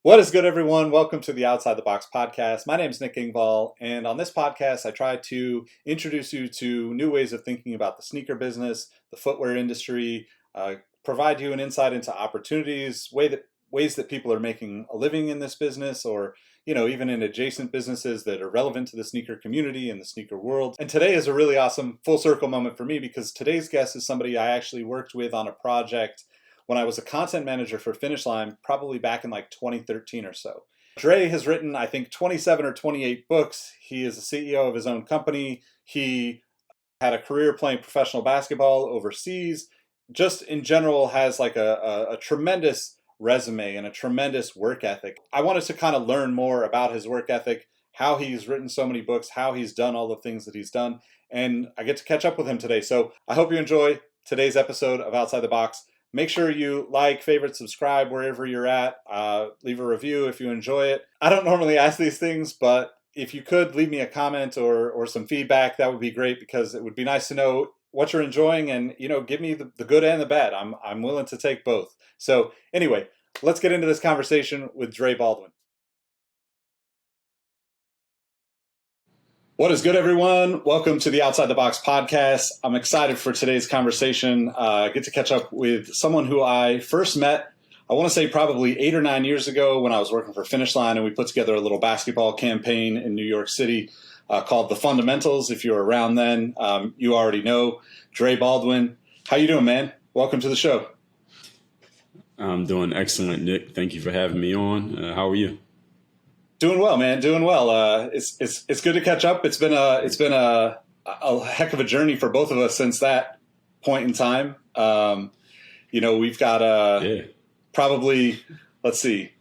What is good, everyone? Welcome to the Outside the Box podcast. My name is Nick Engvall, and on this podcast, I try to introduce you to new ways of thinking about the sneaker business, the footwear industry, provide you an insight into opportunities, ways that people are making a living in this business, or even in adjacent businesses that are relevant to the sneaker community and the sneaker world. And today is a really awesome full circle moment for me because today's guest is somebody I actually worked with on a project when I was a content manager for Finish Line, probably back in like 2013 or so. Dre has written, I think, 27 or 28 books. He is a CEO of his own company. He had a career playing professional basketball overseas. Just in general has like a tremendous resume and a tremendous work ethic. I wanted to kind of learn more about his work ethic, how he's written so many books, how he's done all the things that he's done, and I get to catch up with him today. So I hope you enjoy today's episode of Outside the Box. Make sure you like, favorite, subscribe wherever you're at. Leave a review if you enjoy it. I don't normally ask these things, but if you could leave me a comment or some feedback, that would be great because it would be nice to know what you're enjoying and, give me the good and the bad. I'm willing to take both. So anyway, let's get into this conversation with Dre Baldwin. What is good, everyone? Welcome to the Outside the Box podcast. I'm excited for today's conversation. I get to catch up with someone who I first met, I want to say probably 8 or 9 years ago when I was working for Finish Line, and we put together a little basketball campaign in New York City called The Fundamentals. If you're around then, you already know Dre Baldwin. How you doing, man? Welcome to the show. I'm doing excellent, Nick. Thank you for having me on. How are you? Doing well, man. Doing well. It's good to catch up. It's been a heck of a journey for both of us since that point in time. We've got probably, let's see,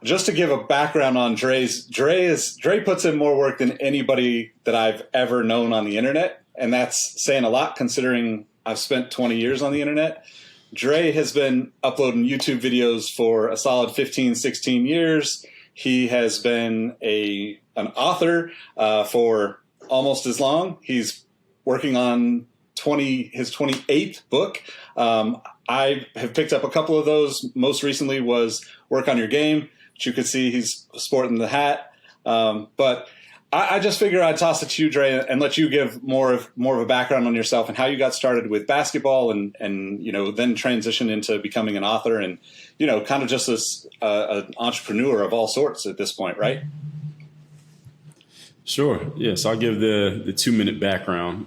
just to give a background on Dre puts in more work than anybody that I've ever known on the internet, and that's saying a lot considering I've spent 20 years on the internet. Dre has been uploading YouTube videos for a solid 15, 16 years. He has been an author for almost as long. He's working on his 28th book. I have picked up a couple of those. Most recently was Work on Your Game, which you could see he's sporting the hat. But I just figured I'd toss it to you, Dre, and let you give more of a background on yourself and how you got started with basketball and then transition into becoming an author and, kind of just as an entrepreneur of all sorts at this point, right? Sure. Yeah. So I'll give the 2-minute background.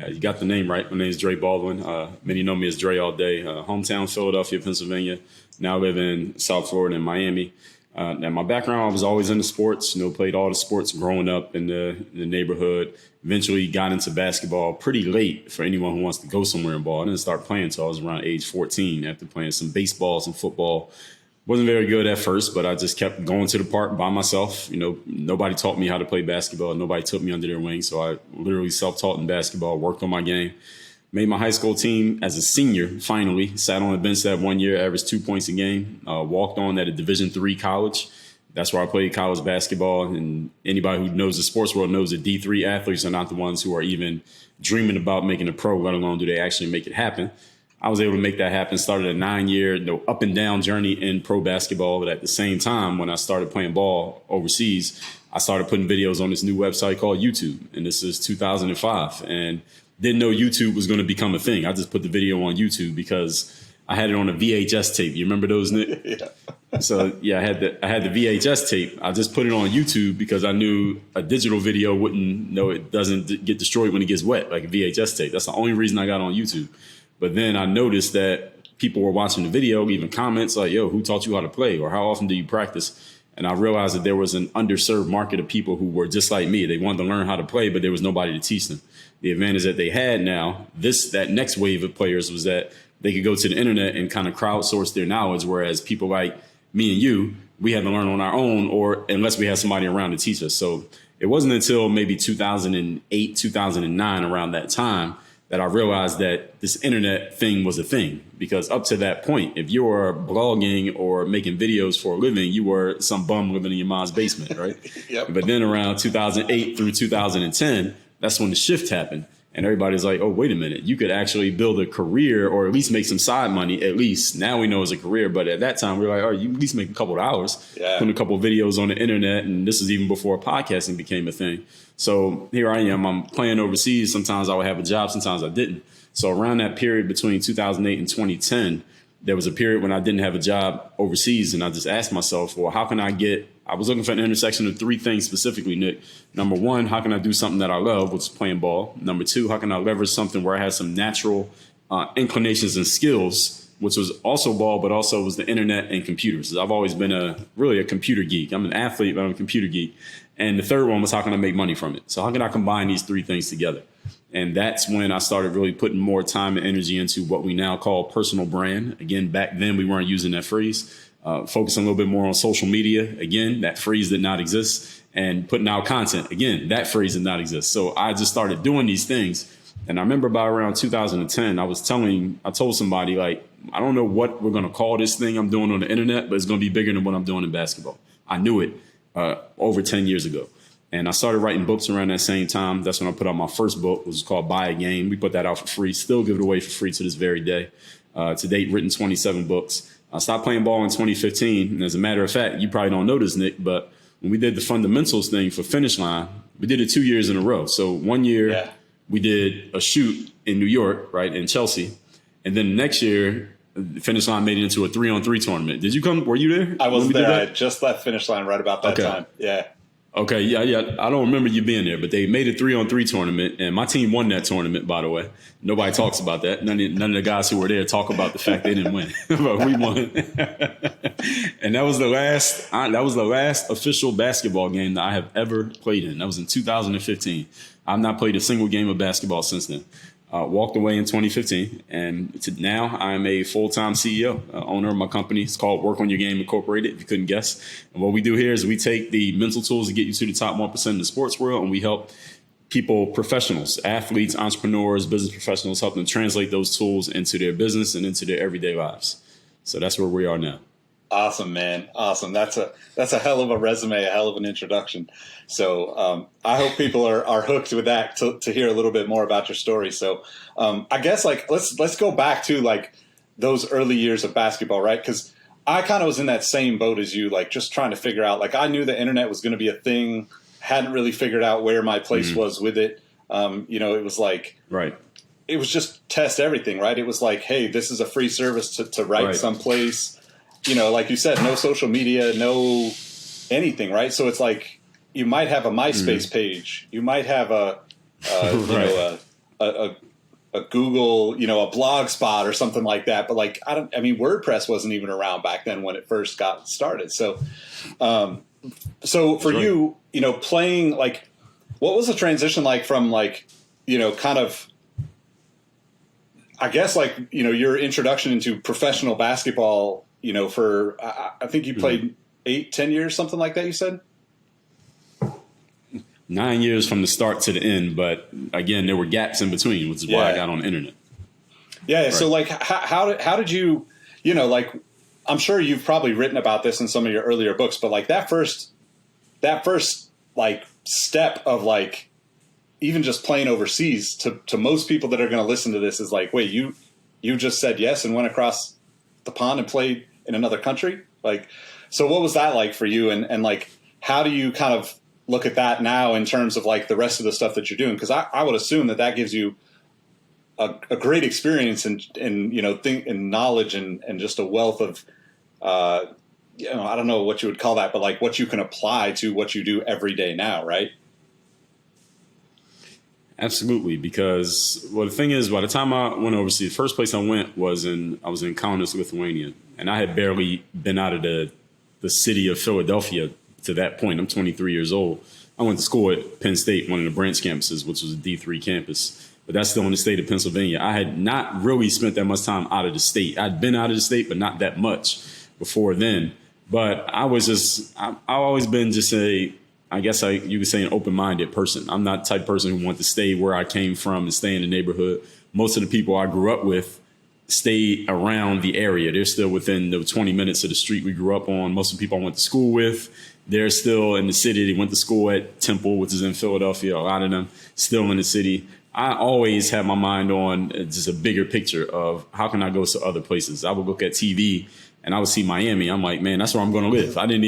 You got the name right. My name is Dre Baldwin. Many know me as Dre all day. Hometown, Philadelphia, Pennsylvania. Now live in South Florida and Miami. And my background, I was always into sports, played all the sports growing up in the neighborhood. Eventually got into basketball pretty late for anyone who wants to go somewhere in ball. I didn't start playing until I was around age 14 after playing some baseball, some football. Wasn't very good at first, but I just kept going to the park by myself. Nobody taught me how to play basketball. Nobody took me under their wing. So I literally self-taught in basketball, worked on my game. Made my high school team as a senior, finally. Sat on the bench that 1 year, averaged 2 points a game. Walked on at a Division III college. That's where I played college basketball. And anybody who knows the sports world knows that D3 athletes are not the ones who are even dreaming about making a pro, let alone do they actually make it happen. I was able to make that happen. Started a 9-year up and down journey in pro basketball. But at the same time, when I started playing ball overseas, I started putting videos on this new website called YouTube. And this is 2005. And didn't know YouTube was going to become a thing. I just put the video on YouTube because I had it on a VHS tape. You remember those, Nick? Yeah. So yeah, I had the VHS tape. I just put it on YouTube because I knew a digital video it doesn't get destroyed when it gets wet like a VHS tape. That's the only reason I got on YouTube. But then I noticed that people were watching the video, leaving comments like, "Yo, who taught you how to play?" or "How often do you practice?" And I realized that there was an underserved market of people who were just like me. They wanted to learn how to play, but there was nobody to teach them. The advantage that they had now, that next wave of players, was that they could go to the internet and kind of crowdsource their knowledge, whereas people like me and you, we had to learn on our own, or unless we had somebody around to teach us. So it wasn't until maybe 2008, 2009, around that time, that I realized that this internet thing was a thing. Because up to that point, if you were blogging or making videos for a living, you were some bum living in your mom's basement, right? Yep. But then around 2008 through 2010, that's when the shift happened. And everybody's like, oh, wait a minute, you could actually build a career or at least make some side money. At least now we know it's a career. But at that time, we were like, oh, you at least make a couple of hours, putting a couple of videos on the internet. And this is even before podcasting became a thing. So here I am, I'm playing overseas. Sometimes I would have a job, sometimes I didn't. So around that period between 2008 and 2010, there was a period when I didn't have a job overseas. And I just asked myself, well, how can I was looking for an intersection of three things specifically, Nick. Number one, how can I do something that I love, which is playing ball? Number two, how can I leverage something where I had some natural inclinations and skills, which was also ball, but also was the internet and computers. I've always been really a computer geek. I'm an athlete, but I'm a computer geek. And the third one was, how can I make money from it? So how can I combine these three things together? And that's when I started really putting more time and energy into what we now call personal brand. Again, back then we weren't using that phrase. Focusing a little bit more on social media. Again, that phrase did not exist. And putting out content. Again, that phrase did not exist. So I just started doing these things. And I remember by around 2010, I told somebody, like, I don't know what we're going to call this thing I'm doing on the internet, but it's going to be bigger than what I'm doing in basketball. I knew it over 10 years ago. And I started writing books around that same time. That's when I put out my first book, which was called Buy a Game. We put that out for free, still give it away for free to this very day. To date, written 27 books. I stopped playing ball in 2015. And as a matter of fact, you probably don't know this, Nick, but when we did the fundamentals thing for Finish Line, we did it 2 years in a row. So 1 year we did a shoot in New York, right, in Chelsea. And then next year, the Finish Line made it into a 3-on-3 tournament. Did you come? Were you there? I was there. I just left Finish Line right about that time. Yeah. Okay, yeah. I don't remember you being there, but they made a 3-on-3 tournament, and my team won that tournament, by the way. Nobody talks about that. None of the guys who were there talk about the fact they didn't win, but we won. And that was the last official basketball game that I have ever played in. That was in 2015. I've not played a single game of basketball since then. Walked away in 2015, and now I'm a full-time CEO, owner of my company. It's called Work on Your Game Incorporated, if you couldn't guess. And what we do here is we take the mental tools to get you to the top 1% in the sports world, and we help people, professionals, athletes, entrepreneurs, business professionals, help them translate those tools into their business and into their everyday lives. So that's where we are now. Awesome, man. Awesome. That's a hell of a resume, a hell of an introduction. So I hope people are hooked with that to hear a little bit more about your story. So I guess like let's go back to like those early years of basketball, right? Because I kind of was in that same boat as you, like just trying to figure out, like I knew the internet was going to be a thing, hadn't really figured out where my place was with it. It was like, right. It was just test everything, right? It was like, hey, this is a free service to write someplace. Like you said, no social media, no anything, right? So it's like you might have a MySpace page, you might have a Google, a blog spot or something like that. But like, WordPress wasn't even around back then when it first got started. So, for you, playing, like, what was the transition like from like, kind of, I guess like, your introduction into professional basketball, for, I think you played 8-10 years, something like that, you said? 9 years from the start to the end. But again, there were gaps in between, which is why I got on the internet. Yeah. Right. So like, how did you, like, I'm sure you've probably written about this in some of your earlier books, but like that first like step of like, even just playing overseas to most people that are going to listen to this is like, wait, you just said yes and went across the pond and played in another country? Like, so what was that like for you? And like, how do you kind of look at that now in terms of like the rest of the stuff that you're doing? Because I would assume that gives you a great experience and knowledge and just a wealth of, I don't know what you would call that, but like what you can apply to what you do every day now, right? Absolutely, because the thing is, by the time I went overseas, the first place I went was in Kaunas, Lithuania, and I had barely been out of the city of Philadelphia to that point. I'm 23 years old. I went to school at Penn State, one of the branch campuses, which was a D3 campus, but that's still in the state of Pennsylvania. I had not really spent that much time out of the state. I'd been out of the state, but not that much before then. But I've always been just you could say an open-minded person. I'm not the type of person who wants to stay where I came from and stay in the neighborhood. Most of the people I grew up with stay around the area. They're still within the 20 minutes of the street we grew up on. Most of the people I went to school with, they're still in the city. They went to school at Temple, which is in Philadelphia. A lot of them still in the city. I always had my mind on just a bigger picture of how can I go to other places. I would look at TV and I would see Miami. I'm like, man, that's where I'm going to live. I hadn't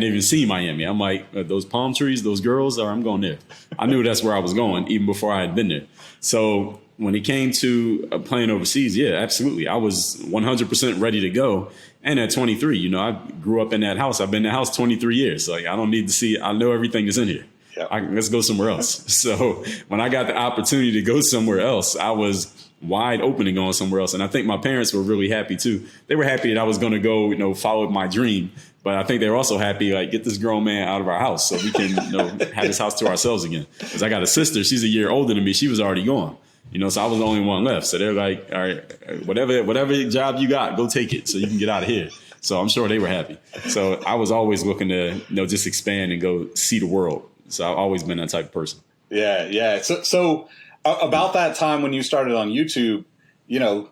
even seen Miami. I'm like, those palm trees, those girls, or I'm going there. I knew that's where I was going even before I had been there. So when it came to playing overseas, yeah, absolutely. I was 100% ready to go. And at 23, you know, I grew up in that house. I've been in the house 23 years. Like, I don't need to see, I know everything is in here. Yep. Let's go somewhere else. So when I got the opportunity to go somewhere else, I was wide open to going somewhere else. And I think my parents were really happy too. They were happy that I was going to go, you know, follow my dream. But I think they were also happy, like, get this grown man out of our house so we can, you know, have this house to ourselves again. Because I got a sister. She's a year older than me. She was already gone. You know, so I was the only one left. So they're like, all right, whatever job you got, go take it so you can get out of here. So I'm sure they were happy. So I was always looking to, you know, just expand and go see the world. So I've always been that type of person. Yeah. So about that time when you started on YouTube, you know,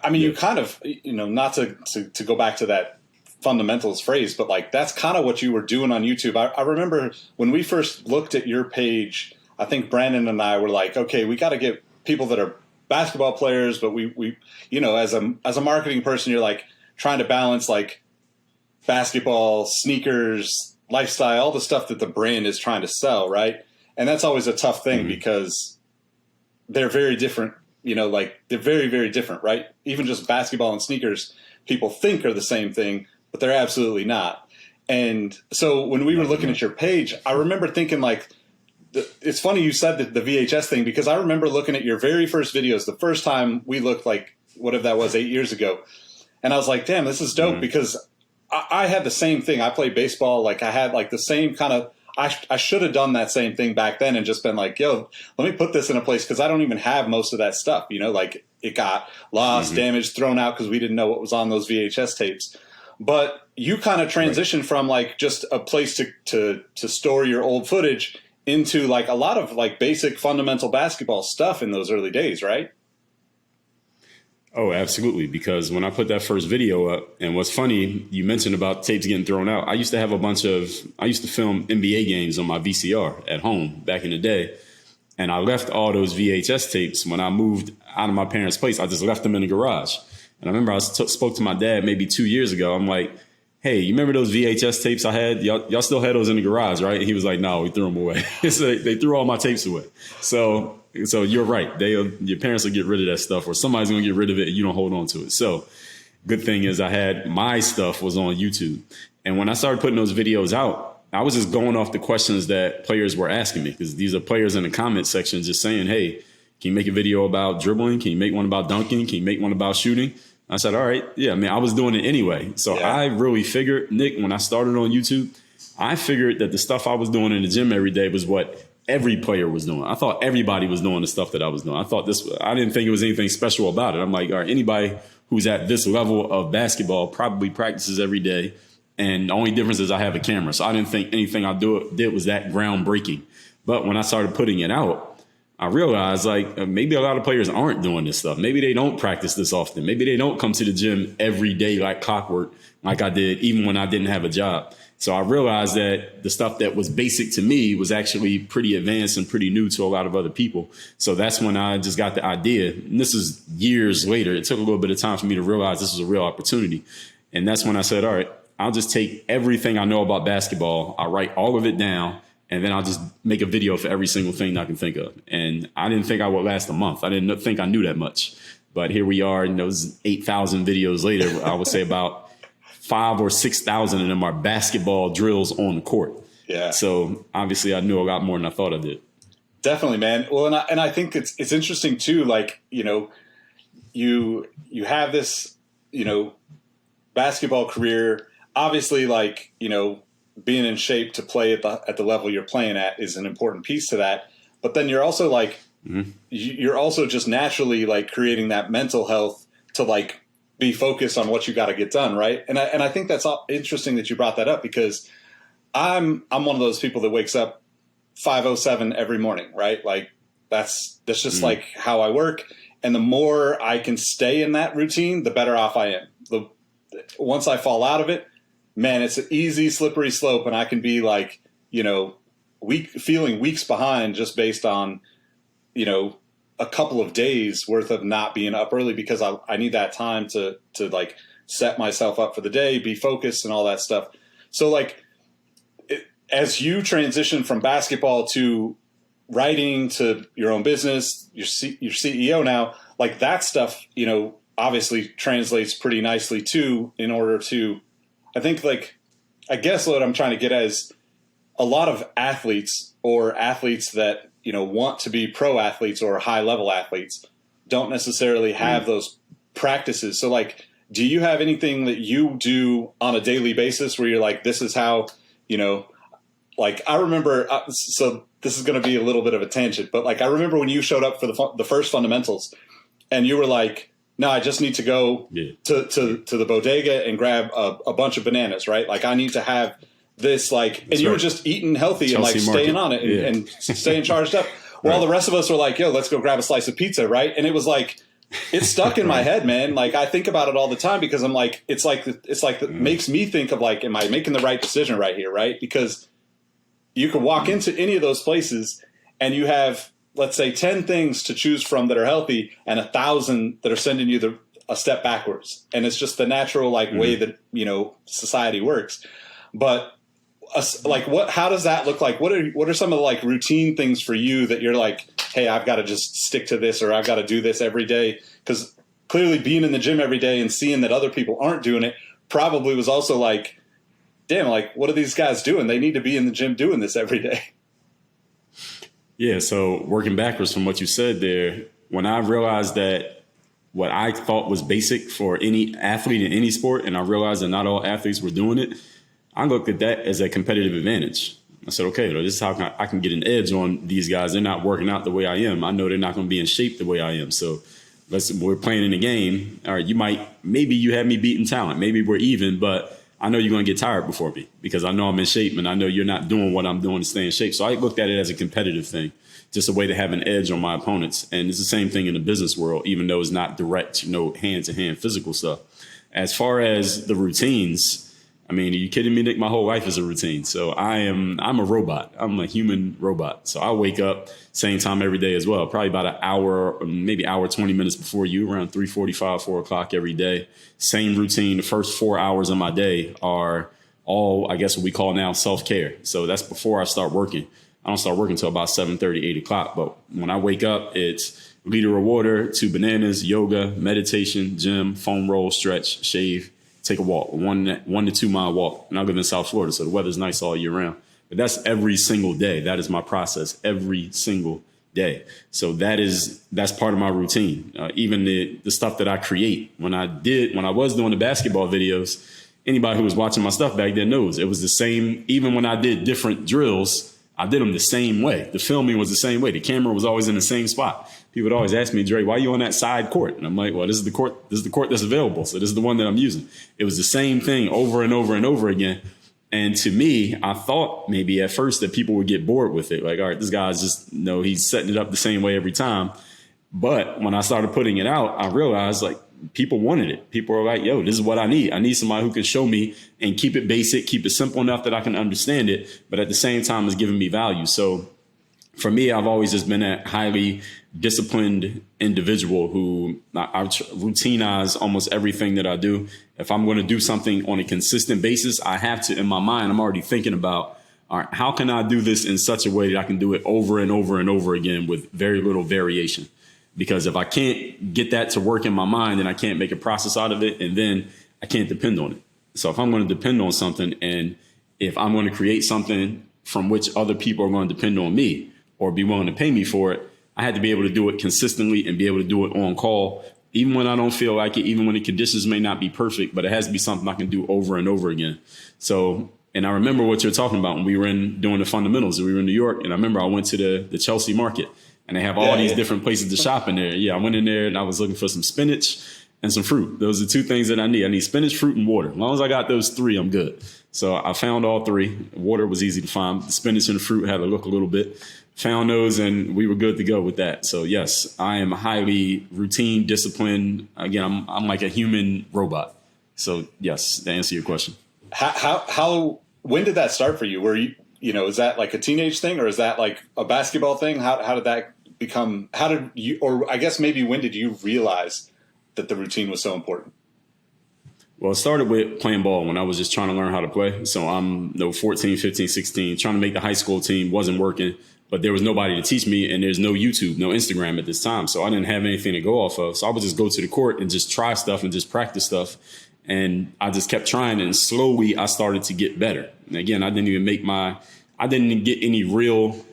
I mean, you kind of, you know, not to go back to that fundamentals phrase, but like that's kind of what you were doing on YouTube. I remember when we first looked at your page, I think Brandon and I were like, okay, we got to get people that are basketball players, but we you know, as a marketing person, you're like trying to balance like basketball, sneakers, lifestyle, all the stuff that the brand is trying to sell, right? And that's always a tough thing because they're very different, you know, like they're very, very different, right? Even just basketball and sneakers, people think are the same thing, but they're absolutely not. And so when we were looking at your page, I remember thinking like, it's funny you said the VHS thing, because I remember looking at your very first videos, the first time we looked, like whatever that was, 8 years ago. And I was like, damn, this is dope because I had the same thing. I played baseball. Like I had like the same kind of, I should have done that same thing back then and just been like, yo, let me put this in a place because I don't even have most of that stuff. You know, like it got lost, damaged, thrown out because we didn't know what was on those VHS tapes. But you kind of transitioned from like just a place to store your old footage into like a lot of like basic fundamental basketball stuff in those early days, right? Oh, absolutely. Because when I put that first video up, and what's funny, you mentioned about tapes getting thrown out. I used to film NBA games on my VCR at home back in the day. And I left all those VHS tapes when I moved out of my parents' place. I just left them in the garage. And I remember I spoke to my dad maybe 2 years ago. I'm like, hey, you remember those VHS tapes I had? Y'all still had those in the garage, right? And he was like, no, we threw them away. So they threw all my tapes away. So you're right. Your parents will get rid of that stuff, or somebody's going to get rid of it and you don't hold on to it. So good thing is I had my stuff was on YouTube. And when I started putting those videos out, I was just going off the questions that players were asking me, because these are players in the comment section just saying, hey, can you make a video about dribbling? Can you make one about dunking? Can you make one about shooting? I said, all right. Yeah, I mean, I was doing it anyway. So I really figured, Nick, when I started on YouTube, I figured that the stuff I was doing in the gym every day was what every player was doing. I thought everybody was doing the stuff that I was doing. I didn't think it was anything special about it. I'm like, all right, anybody who's at this level of basketball probably practices every day. And the only difference is I have a camera. So I didn't think anything I did was that groundbreaking. But when I started putting it out, I realized like maybe a lot of players aren't doing this stuff. Maybe they don't practice this often. Maybe they don't come to the gym every day like clockwork, like I did, even when I didn't have a job. So I realized that the stuff that was basic to me was actually pretty advanced and pretty new to a lot of other people. So that's when I just got the idea. And this is years later. It took a little bit of time for me to realize this was a real opportunity. And that's when I said, all right, I'll just take everything I know about basketball. I'll write all of it down. And then I'll just make a video for every single thing I can think of. And I didn't think I would last a month. I didn't think I knew that much. But here we are, and those 8,000 videos later, I would say about 5,000 or 6,000 of them are basketball drills on the court. Yeah. So obviously I knew a lot more than I thought I did. Definitely, man. Well, and I think it's interesting too. Like, you know, you have this, you know, basketball career, obviously, like, you know, being in shape to play at the level you're playing at is an important piece to that. But then you're also like, you're also just naturally like creating that mental health to like be focused on what you got to get done. Right. And I think that's interesting that you brought that up, because I'm one of those people that wakes up 5:07 every morning. Right. Like that's just like how I work. And the more I can stay in that routine, the better off I am. Once I fall out of it, man, it's an easy, slippery slope, and I can be like, you know, feeling weeks behind just based on, you know, a couple of days worth of not being up early because I need that time to like set myself up for the day, be focused and all that stuff. So like as you transition from basketball to writing to your own business, your CEO now, like that stuff, you know, obviously translates pretty nicely too, in order to, I think like, I guess what I'm trying to get at is a lot of athletes or athletes that, you know, want to be pro athletes or high level athletes don't necessarily have those practices. So like, do you have anything that you do on a daily basis where you're like, this is how, you know, like I remember, so this is going to be a little bit of a tangent, but like I remember when you showed up for the first fundamentals and you were like, no, I just need to go to the bodega and grab a bunch of bananas, right? Like I need to have this, like, and you were just eating healthy Chelsea and like staying on it and staying charged up. While the rest of us were like, yo, let's go grab a slice of pizza, right? And it was like, it stuck in my head, man. Like I think about it all the time because I'm like, it's like it makes me think of like, am I making the right decision right here, right? Because you can walk into any of those places and you have, let's say, 10 things to choose from that are healthy and 1,000 that are sending you a step backwards. And it's just the natural like way that, you know, society works. But like how does that look like? What are some of the like routine things for you that you're like, hey, I've got to just stick to this or I've got to do this every day? Because clearly being in the gym every day and seeing that other people aren't doing it probably was also like, damn, like, what are these guys doing? They need to be in the gym doing this every day. Yeah, so working backwards from what you said there, when I realized that what I thought was basic for any athlete in any sport, and I realized that not all athletes were doing it, I looked at that as a competitive advantage. I said, okay, well, this is how I can get an edge on these guys. They're not working out the way I am. I know they're not going to be in shape the way I am. So we're playing in a game. All right, maybe you have me beating talent. Maybe we're even, but I know you're going to get tired before me because I know I'm in shape and I know you're not doing what I'm doing to stay in shape. So I looked at it as a competitive thing, just a way to have an edge on my opponents. And it's the same thing in the business world, even though it's not direct, you know, hand-to-hand physical stuff. As far as the routines, I mean, are you kidding me, Nick? My whole life is a routine. So I'm a robot. I'm a human robot. So I wake up same time every day as well, probably about an hour, or maybe hour, 20 minutes before you, around 3:45, 4 o'clock every day. Same routine. The first 4 hours of my day are all, I guess, what we call now self-care. So that's before I start working. I don't start working until about 7:30, 8 o'clock. But when I wake up, it's a liter of water, 2 bananas, yoga, meditation, gym, foam roll, stretch, shave, take a walk, 1 to 2 mile walk. And I live in South Florida, so the weather's nice all year round. But that's every single day. That is my process every single day. So that's part of my routine. Even the stuff that I create. When I was doing the basketball videos, anybody who was watching my stuff back then knows it was the same. Even when I did different drills, I did them the same way. The filming was the same way. The camera was always in the same spot. People would always ask me, Dre, why are you on that side court? And I'm like, well, this is the court that's available. So this is the one that I'm using. It was the same thing over and over and over again. And to me, I thought maybe at first that people would get bored with it. Like, all right, this guy's just, he's setting it up the same way every time. But when I started putting it out, I realized like people wanted it. People were like, yo, this is what I need. I need somebody who can show me and keep it basic, keep it simple enough that I can understand it, but at the same time is giving me value. So for me, I've always just been a highly disciplined individual who I routinize almost everything that I do. If I'm going to do something on a consistent basis, I have to, in my mind, I'm already thinking about, all right, how can I do this in such a way that I can do it over and over and over again with very little variation? Because if I can't get that to work in my mind, then I can't make a process out of it, and then I can't depend on it. So if I'm going to depend on something, and if I'm going to create something from which other people are going to depend on me or be willing to pay me for it, I had to be able to do it consistently and be able to do it on call, even when I don't feel like it, even when the conditions may not be perfect, but it has to be something I can do over and over again. So, and I remember what you're talking about when we were doing the fundamentals. We were in New York, and I remember I went to the Chelsea market, and they have all these different places to shop in there. Yeah, I went in there and I was looking for some spinach and some fruit. Those are 2 things that I need. I need spinach, fruit, and water. As long as I got those 3, I'm good. So I found all 3. Water was easy to find. The spinach and the fruit had to look a little bit. Found those, and we were good to go with that. So yes, I am highly routine, disciplined. Again, I'm like a human robot. So yes, to answer your question. When did that start for you? Were you, is that like a teenage thing, or is that like a basketball thing? How did that become, how did you, or I guess maybe when did you realize that the routine was so important? Well, it started with playing ball when I was just trying to learn how to play. So I'm 14, 15, 16, trying to make the high school team, wasn't working, but there was nobody to teach me, and there's no YouTube, no Instagram at this time. So I didn't have anything to go off of. So I would just go to the court and just try stuff and just practice stuff. And I just kept trying, and slowly I started to get better. And again, I didn't even get any real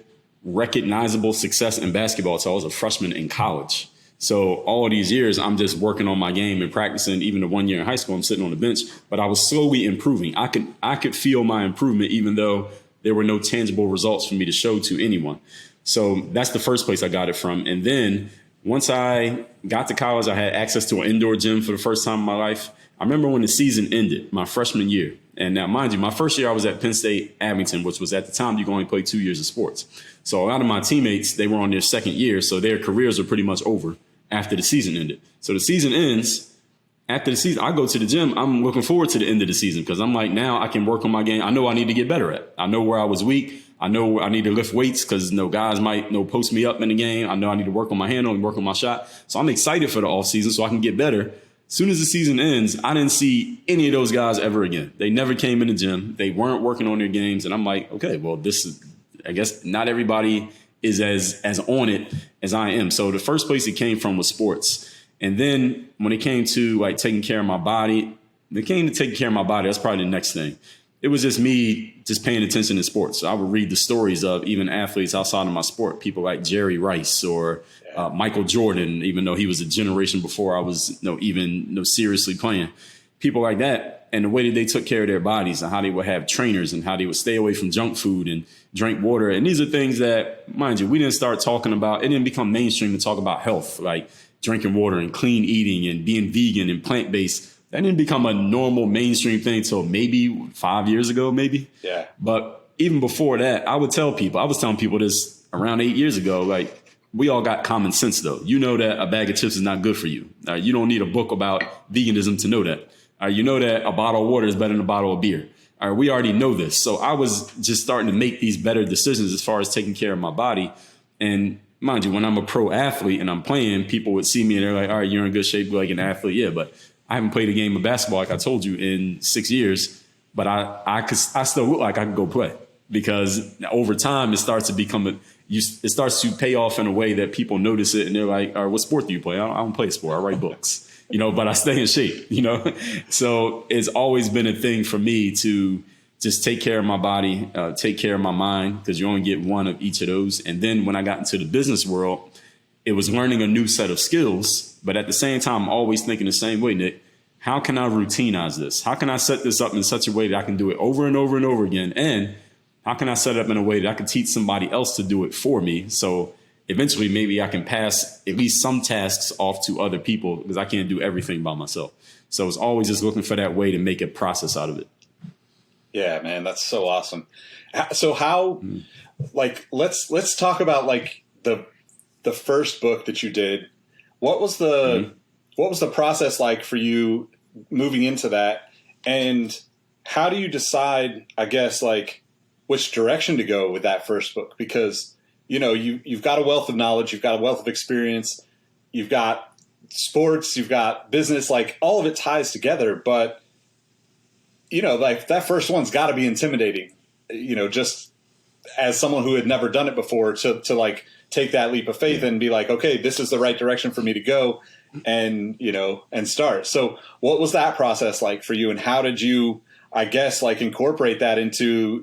recognizable success in basketball until I was a freshman in college. So all of these years, I'm just working on my game and practicing. Even the 1 year in high school, I'm sitting on the bench, but I was slowly improving. I could feel my improvement, even though there were no tangible results for me to show to anyone. So that's the first place I got it from. And then once I got to college, I had access to an indoor gym for the first time in my life. I remember when the season ended, my freshman year. And now, mind you, my first year I was at Penn State Abington, which was at the time you could only play 2 years of sports. So a lot of my teammates, they were on their second year, so their careers were pretty much over after the season ended. So the season ends. After the season, I go to the gym. I'm looking forward to the end of the season because I'm like, now I can work on my game. I know I need to get better at. I know where I was weak. I know I need to lift weights because guys might post me up in the game. I know I need to work on my handle and work on my shot. So I'm excited for the off season so I can get better. As soon as the season ends, I didn't see any of those guys ever again. They never came in the gym. They weren't working on their games. And I'm like, okay, well, this is, I guess not everybody is as on it as I am. So the first place it came from was sports. And then when it came to like taking care of my body, that's probably the next thing. It was just me just paying attention to sports. So I would read the stories of even athletes outside of my sport, people like Jerry Rice or Michael Jordan, even though he was a generation before I was even seriously playing. People like that, and the way that they took care of their bodies and how they would have trainers and how they would stay away from junk food and drink water. And these are things that, mind you, we didn't start talking about. It didn't become mainstream to talk about health, like drinking water and clean eating and being vegan and plant-based. That didn't become a normal mainstream thing until maybe 5 years ago, maybe. Yeah. But even before that, I was telling people this around 8 years ago, like, we all got common sense, though. You know that a bag of chips is not good for you. You don't need a book about veganism to know that. You know that a bottle of water is better than a bottle of beer. We already know this. So I was just starting to make these better decisions as far as taking care of my body. And mind you, when I'm a pro athlete and I'm playing, people would see me and they're like, all right, you're in good shape like an athlete. Yeah, but I haven't played a game of basketball, like I told you, in 6 years. But I still look like I can go play because over time it starts to become it starts to pay off in a way that people notice it and they're like, all right, what sport do you play? I don't play a sport. I write books, but I stay in shape, So it's always been a thing for me to just take care of my body, take care of my mind, because you only get one of each of those. And then when I got into the business world, it was learning a new set of skills. But at the same time, I'm always thinking the same way, Nick. How can I routinize this? How can I set this up in such a way that I can do it over and over and over again? And how can I set it up in a way that I can teach somebody else to do it for me? So eventually maybe I can pass at least some tasks off to other people because I can't do everything by myself. So it's always just looking for that way to make a process out of it. Yeah, man, that's so awesome. So how, let's talk about like the first book that you did. What was the process like for you moving into that? And how do you decide, I guess, like which direction to go with that first book? Because, you've got a wealth of knowledge, you've got a wealth of experience, you've got sports, you've got business, like all of it ties together. But, like that first one's got to be intimidating, just as someone who had never done it before to like take that leap of faith and be like, okay, this is the right direction for me to go and start. So what was that process like for you? And how did you, I guess, like incorporate that into,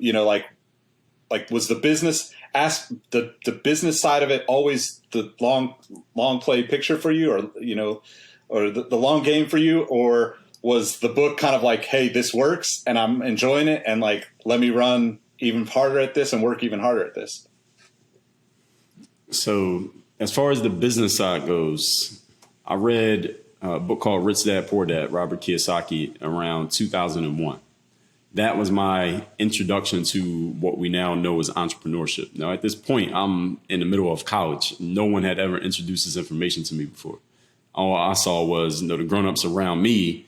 like was the business the business side of it always the long play picture for you, or the long game for you? Or was the book kind of like, hey, this works and I'm enjoying it, and like, let me run even harder at this and work even harder at this? So as far as the business side goes, I read a book called Rich Dad, Poor Dad, Robert Kiyosaki, around 2001. That was my introduction to what we now know as entrepreneurship. Now, at this point, I'm in the middle of college. No one had ever introduced this information to me before. All I saw was, the grown-ups around me,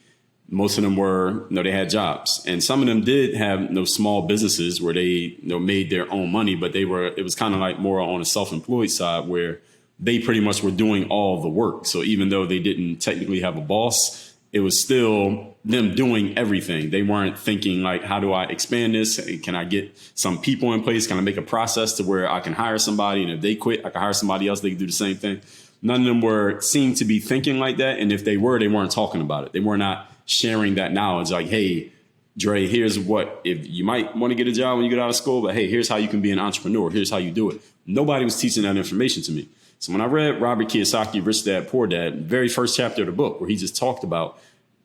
most of them were, they had jobs. And some of them did have small businesses where they made their own money, but it was kind of like more on a self-employed side where they pretty much were doing all the work. So even though they didn't technically have a boss, it was still them doing everything. They weren't thinking like, how do I expand this? Can I get some people in place? Can I make a process to where I can hire somebody? And if they quit, I can hire somebody else. They can do the same thing. None of them seemed to be thinking like that. And if they were, they weren't talking about it. They were not sharing that knowledge. Like, hey, Dre, here's what, if you might want to get a job when you get out of school, but hey, here's how you can be an entrepreneur. Here's how you do it. Nobody was teaching that information to me. So when I read Robert Kiyosaki, Rich Dad, Poor Dad, very first chapter of the book, where he just talked about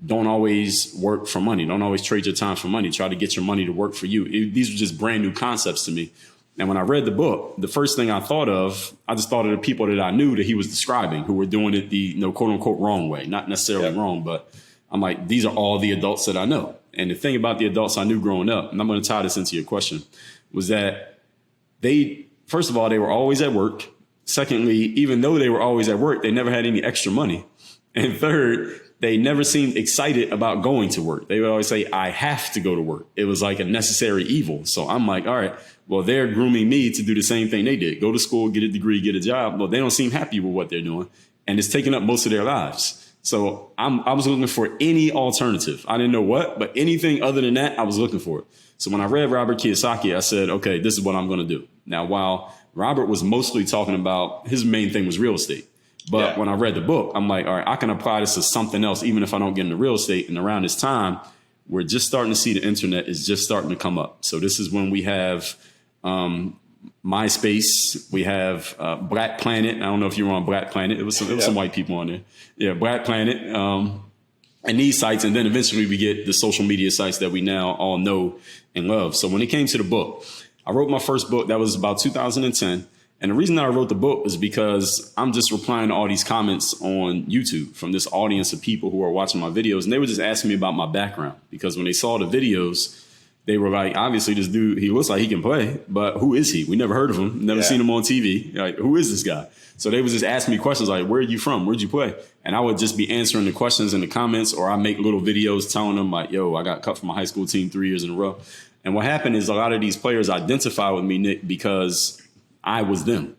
don't always work for money. Don't always trade your time for money. Try to get your money to work for you. These were just brand new concepts to me. And when I read the book, the first thing I just thought of the people that I knew that he was describing who were doing it the quote unquote wrong way, not necessarily wrong, but I'm like, these are all the adults that I know. And the thing about the adults I knew growing up, and I'm going to tie this into your question, was that first of all, they were always at work. Secondly, even though they were always at work, they never had any extra money. And third, they never seemed excited about going to work. They would always say, I have to go to work. It was like a necessary evil. So I'm like, all right, well, they're grooming me to do the same thing they did. Go to school, get a degree, get a job. Well, they don't seem happy with what they're doing. And it's taking up most of their lives. So I was looking for any alternative. I didn't know what, but anything other than that, I was looking for it. So when I read Robert Kiyosaki, I said, okay, this is what I'm going to do. Now, while Robert was mostly talking about, his main thing was real estate. But when I read the book, I'm like, all right, I can apply this to something else, even if I don't get into real estate. And around this time, we're just starting to see the internet is just starting to come up. So this is when we have MySpace, we have Black Planet. I don't know if you were on Black Planet. It was some white people on there. Yeah, Black Planet. And these sites. And then eventually we get the social media sites that we now all know and love. So when it came to the book, I wrote my first book. That was about 2010. And the reason that I wrote the book is because I'm just replying to all these comments on YouTube from this audience of people who are watching my videos. And they were just asking me about my background, because when they saw the videos, they were like, obviously this dude, he looks like he can play, but who is he? We never heard of him, never seen him on TV. Like, who is this guy? So they was just asking me questions like, where are you from? Where'd you play? And I would just be answering the questions in the comments, or I make little videos telling them like, yo, I got cut from my high school team 3 years in a row. And what happened is a lot of these players identify with me, Nick, because I was them.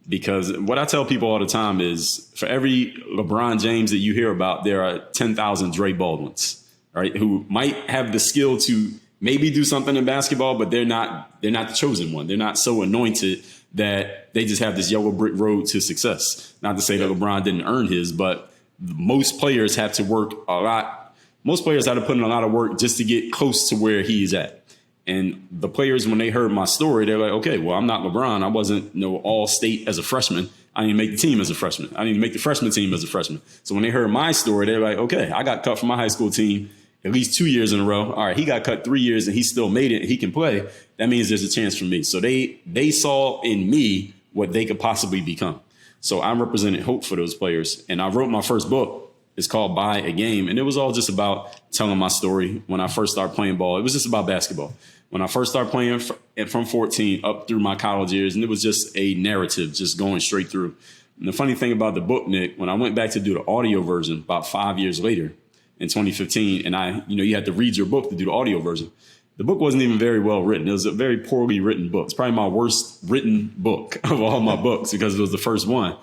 Because what I tell people all the time is for every LeBron James that you hear about, there are 10,000 Dre Baldwins, right? Who might have the skill to maybe do something in basketball, but they're not the chosen one. They're not so anointed that they just have this yellow brick road to success. Not to say that LeBron didn't earn his, but most players have to work a lot. Most players had to put in a lot of work just to get close to where he is at. And the players, when they heard my story, they're like, okay, well, I'm not LeBron. I wasn't all state as a freshman. I didn't make the team as a freshman. I didn't make the freshman team as a freshman. So when they heard my story, they're like, okay, I got cut from my high school team at least 2 years in a row. All right, he got cut 3 years and he still made it and he can play. That means there's a chance for me. So they saw in me what they could possibly become. So I represented hope for those players. And I wrote my first book. It's called Buy a Game. And it was all just about telling my story. When I first started playing ball, it was just about basketball. When I first started playing from 14 up through my college years, and it was just a narrative just going straight through. And the funny thing about the book, Nick, when I went back to do the audio version about 5 years later in 2015, and you had to read your book to do the audio version. The book wasn't even very well written. It was a very poorly written book. It's probably my worst written book of all my books because it was the first one.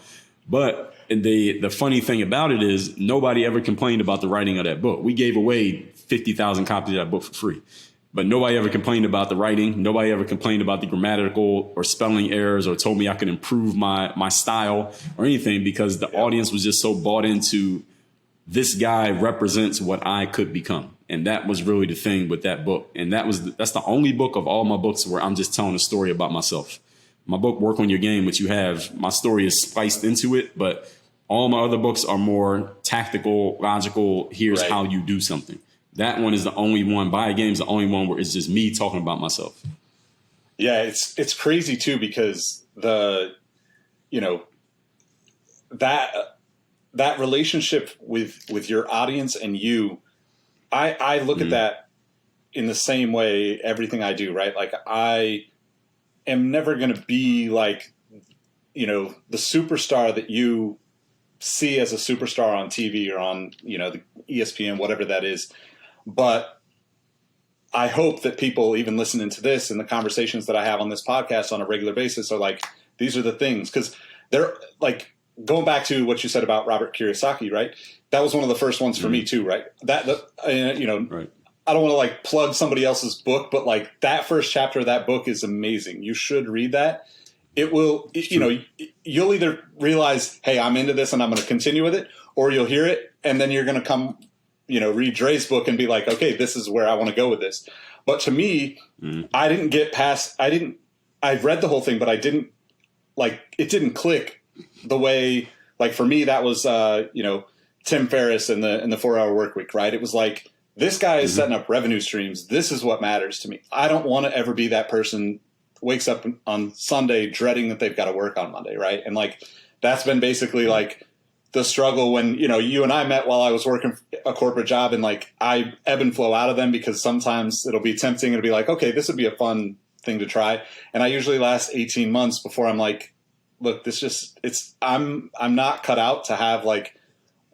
But the funny thing about it is nobody ever complained about the writing of that book. We gave away 50,000 copies of that book for free. But nobody ever complained about the writing. Nobody ever complained about the grammatical or spelling errors or told me I could improve my style or anything, because the audience was just so bought into this guy represents what I could become. And that was really the thing with that book. And that's the only book of all my books where I'm just telling a story about myself. My book, Work on Your Game, which you have, my story is spliced into it, but all my other books are more tactical, logical. Here's how you do something. That one is the only one. Buy a Game is the only one where it's just me talking about myself. Yeah, it's crazy too, because that relationship with your audience and you, I look at that in the same way everything I do, right? Like I am never going to be like, the superstar that you see as a superstar on TV or on, the ESPN, whatever that is. But I hope that people even listening to this and the conversations that I have on this podcast on a regular basis are like, these are the things. Because they're like going back to what you said about Robert Kiyosaki, right? That was one of the first ones for me too, right? Right. I don't want to like plug somebody else's book, but like that first chapter of that book is amazing. You should read that. You'll either realize, hey, I'm into this and I'm going to continue with it, or you'll hear it and then you're going to come, read Dre's book and be like, okay, this is where I want to go with this. But to me, I didn't get past, I read the whole thing, but I didn't it didn't click the way, like for me, that was, Tim Ferriss in the 4-Hour Workweek, right? It was like, this guy is setting up revenue streams. This is what matters to me. I don't want to ever be that person wakes up on Sunday dreading that they've got to work on Monday, right? And like that's been basically like the struggle when, you and I met while I was working a corporate job, and like I ebb and flow out of them because sometimes it'll be tempting and it'll be like, okay, this would be a fun thing to try. And I usually last 18 months before I'm like, look, I'm not cut out to have like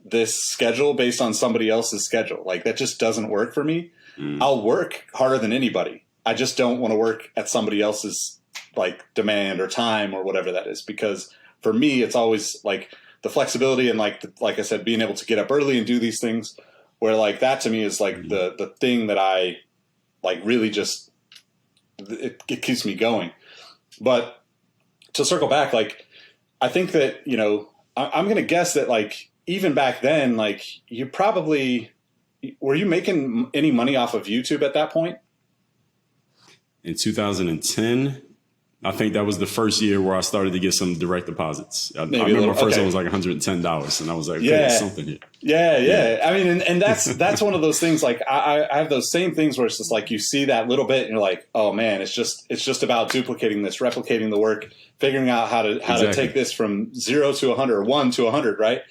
this schedule based on somebody else's schedule. Like that just doesn't work for me. I'll work harder than anybody. I just don't want to work at somebody else's like demand or time or whatever that is, because for me, it's always like the flexibility and like I said, being able to get up early and do these things, where like that to me is like the thing that I like really just, it keeps me going. But to circle back, like, I think that, I'm going to guess that like, even back then, like were you making any money off of YouTube at that point? In 2010, I think that was the first year where I started to get some direct deposits. I remember my first one was like $110, and I was like, okay, there's something here. Yeah. I mean, and that's one of those things. Like I have those same things where it's just like you see that little bit, and you're like, oh man, it's just about duplicating this, replicating the work, figuring out how to take this from 0 to 100 or 1 to 100, right?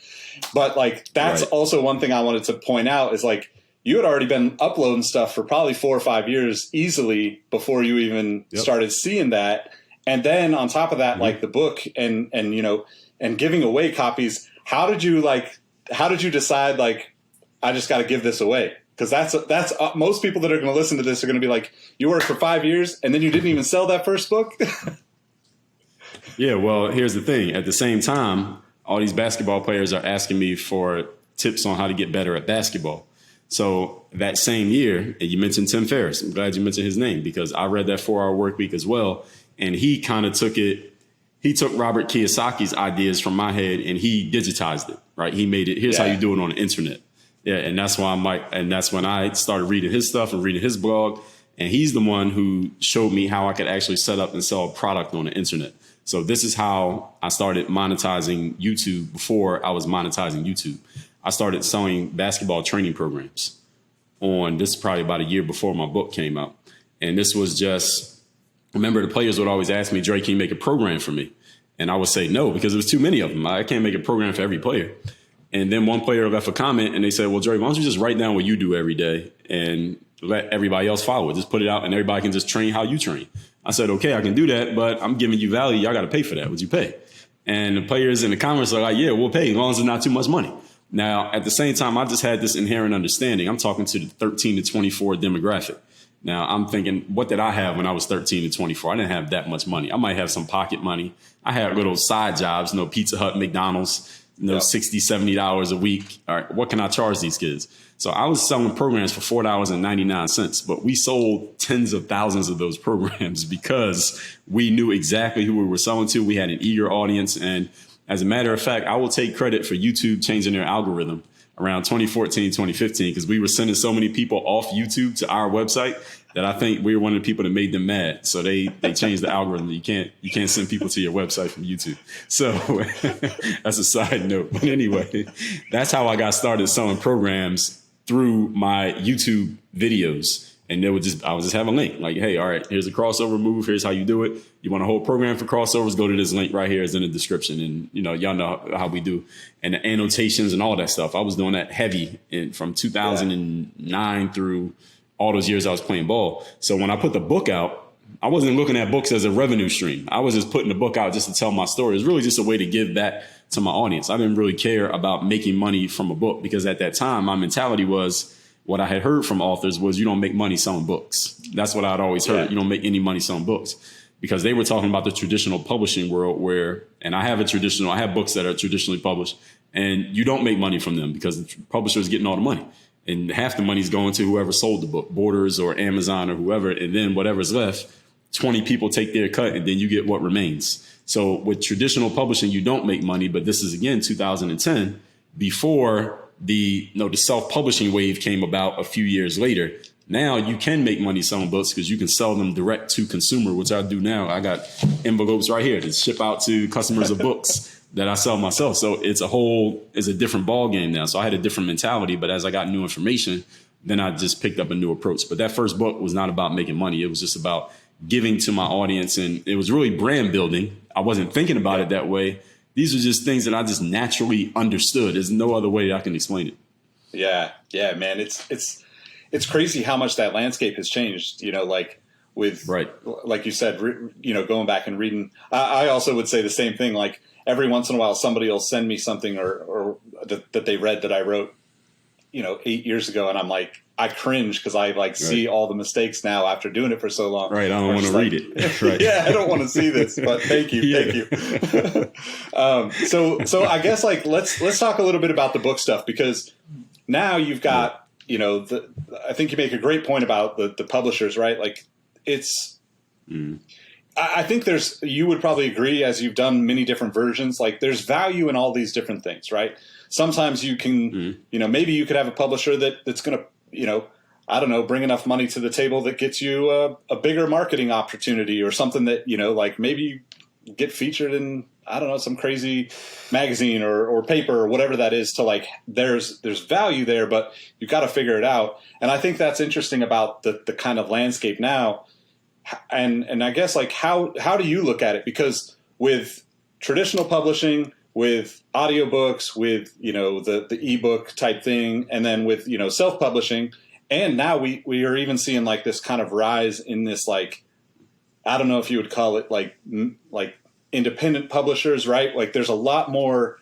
But like that's also one thing I wanted to point out is like you had already been uploading stuff for probably 4 or 5 years easily before you even started seeing that. And then on top of that, like the book and giving away copies, how did you decide like, I just got to give this away? Because that's most people that are going to listen to this are going to be like, you worked for 5 years and then you didn't even sell that first book. Yeah. Well, here's the thing. At the same time, all these basketball players are asking me for tips on how to get better at basketball. So that same year, and you mentioned Tim Ferriss. I'm glad you mentioned his name because I read that 4-Hour Workweek as well. And he kind of took Robert Kiyosaki's ideas from my head and he digitized it, right? He made it, here's how you do it on the internet. Yeah. And that's why that's when I started reading his stuff and reading his blog. And he's the one who showed me how I could actually set up and sell a product on the internet. So this is how I started monetizing YouTube before I was monetizing YouTube. I started selling basketball training programs this is probably about a year before my book came out. And this was just, remember the players would always ask me, Dre, can you make a program for me? And I would say no, because there was too many of them. I can't make a program for every player. And then one player left a comment and they said, well, Dre, why don't you just write down what you do every day and let everybody else follow it? Just put it out and everybody can just train how you train. I said, okay, I can do that, but I'm giving you value. Y'all got to pay for that. Would you pay? And the players in the comments are like, yeah, we'll pay as long as it's not too much money. Now, at the same time, I just had this inherent understanding. I'm talking to the 13 to 24 demographic. Now, I'm thinking, what did I have when I was 13 to 24? I didn't have that much money. I might have some pocket money. I had little side jobs, Pizza Hut, McDonald's, $60, $70 a week. All right, what can I charge these kids? So I was selling programs for $4.99, but we sold tens of thousands of those programs because we knew exactly who we were selling to. We had an eager audience. And as a matter of fact, I will take credit for YouTube changing their algorithm around 2014, 2015, because we were sending so many people off YouTube to our website that I think we were one of the people that made them mad. So they changed the algorithm. You can't send people to your website from YouTube. So that's a side note. But anyway, that's how I got started selling programs through my YouTube videos. And I would just have a link like, hey, all right, here's a crossover move. Here's how you do it. You want a whole program for crossovers? Go to this link right here. It's in the description. And, y'all know how we do. And the annotations and all that stuff. I was doing that heavy from 2009 through all those years I was playing ball. So when I put the book out, I wasn't looking at books as a revenue stream. I was just putting the book out just to tell my story. It's really just a way to give back to my audience. I didn't really care about making money from a book because at that time, my mentality was, what I had heard from authors was you don't make money selling books. That's what I'd always heard. You don't make any money selling books. because they were talking about the traditional publishing world where, and I have books that are traditionally published, and you don't make money from them because the publisher is getting all the money. And half the money is going to whoever sold the book, Borders or Amazon or whoever. And then whatever's left, 20 people take their cut, and then you get what remains. So with traditional publishing, you don't make money. But this is, again, 2010, before the self-publishing wave came about a few years later. Now you can make money selling books because you can sell them direct to consumer, which I do now. I got envelopes right here to ship out to customers of books that I sell myself. So it's a different ball game now. So I had a different mentality, but as I got new information, then I just picked up a new approach. But that first book was not about making money. It was just about giving to my audience, and it was really brand building. I wasn't thinking about it that way. These are just things that I just naturally understood. There's no other way I can explain it. Yeah, man. It's crazy how much that landscape has changed, like with, right, like you said, going back and reading. I also would say the same thing. Like every once in a while, somebody will send me something or that they read that I wrote, 8 years ago. And I'm like, I cringe because I see all the mistakes now after doing it for so long. Right. I don't want to read it. Right. Yeah, I don't want to see this, but thank you. Thank you. So I guess let's talk a little bit about the book stuff, because now you've got, I think you make a great point about the publishers, right? Like it's, I think you would probably agree, as you've done many different versions, like there's value in all these different things, right? Sometimes you can, maybe you could have a publisher that's going to, I don't know, bring enough money to the table that gets you a bigger marketing opportunity or something that, like maybe you get featured in, I don't know, some crazy magazine or paper or whatever that is, to there's value there, but you've got to figure it out. And I think that's interesting about the kind of landscape now. And I guess how do you look at it? Because with traditional publishing, with audiobooks, with, the ebook type thing, and then with, self-publishing, and now we are even seeing this kind of rise in this, I don't know if you would call it like independent publishers, right? Like there's a lot more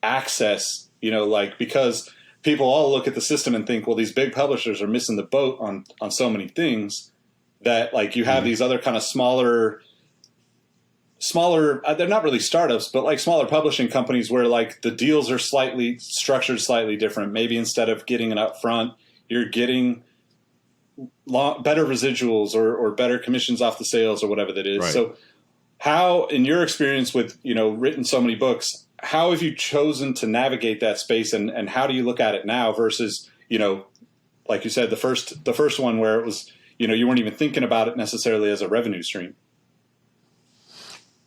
access, because people all look at the system and think, well, these big publishers are missing the boat on so many things, that you have these other kind of smaller, they're not really startups, but smaller publishing companies where the deals are structured slightly different. Maybe instead of getting an upfront, you're getting better residuals or better commissions off the sales or whatever that is. Right. So how, in your experience with, written so many books, how have you chosen to navigate that space, and how do you look at it now versus, like you said, the first one where it was, you weren't even thinking about it necessarily as a revenue stream?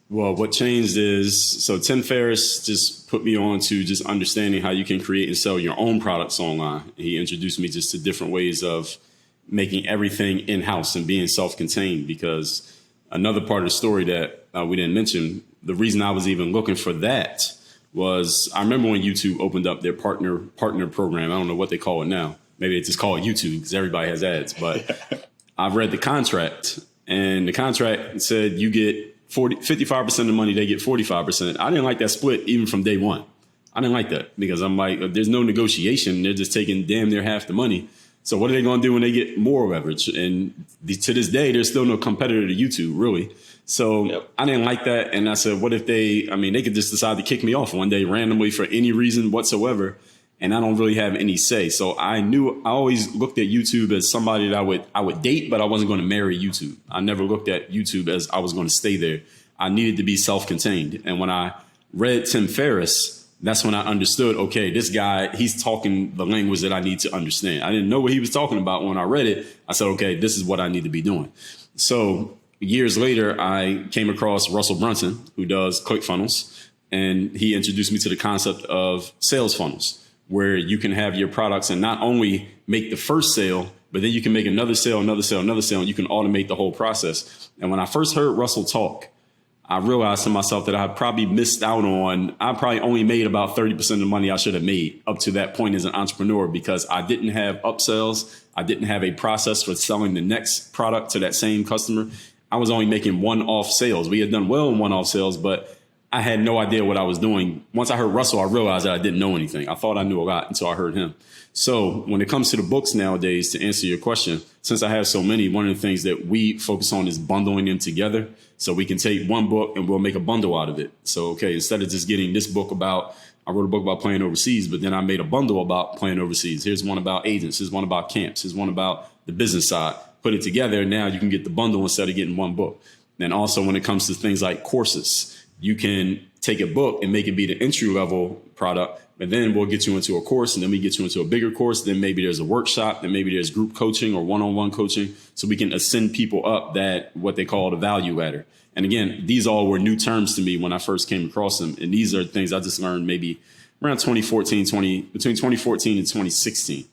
Well, what changed is, so Tim Ferriss just put me on to just understanding how you can create and sell your own products online. He introduced me just to different ways of making everything in-house and being self-contained, because another part of the story that we didn't mention, the reason I was even looking for that was, I remember when YouTube opened up their partner program. I don't know what they call it now. Maybe they just call it YouTube because everybody has ads. But I've read the contract, and the contract said you get 55% of the money, they get 45%. I didn't like that split even from day one. I didn't like that because I'm like, there's no negotiation. They're just taking damn near half the money. So what are they going to do when they get more leverage? And to this day, there's still no competitor to YouTube, really. So I didn't like that. And I said, what if they could just decide to kick me off one day randomly for any reason whatsoever, and I don't really have any say. So I always looked at YouTube as somebody that I would date, but I wasn't going to marry YouTube. I never looked at YouTube as I was going to stay there. I needed to be self-contained. And when I read Tim Ferriss, that's when I understood, okay, this guy, he's talking the language that I need to understand. I didn't know what he was talking about. When I read it, I said, okay, this is what I need to be doing. So years later, I came across Russell Brunson, who does ClickFunnels, and he introduced me to the concept of sales funnels, where you can have your products and not only make the first sale, but then you can make another sale, another sale, another sale, and you can automate the whole process. And when I first heard Russell talk, I realized to myself that I probably missed out on, I probably only made about 30% of the money I should have made up to that point as an entrepreneur, because I didn't have upsells. I didn't have a process for selling the next product to that same customer. I was only making one-off sales. We had done well in one-off sales, but I had no idea what I was doing. Once I heard Russell, I realized that I didn't know anything. I thought I knew a lot until I heard him. So when it comes to the books nowadays, to answer your question, since I have so many, one of the things that we focus on is bundling them together. So we can take one book and we'll make a bundle out of it. So, okay, instead of just getting this book about, I wrote a book about playing overseas, but then I made a bundle about playing overseas. Here's one about agents. Here's one about camps. Here's one about the business side. Put it together. Now you can get the bundle instead of getting one book. And also when it comes to things like courses, you can take a book and make it be the entry level product, but then we'll get you into a course, and then we get you into a bigger course. Then maybe there's a workshop, then maybe there's group coaching or one-on-one coaching. So we can ascend people up that what they call the value ladder. And again, these all were new terms to me when I first came across them. And these are things I just learned maybe around between 2014 and 2016.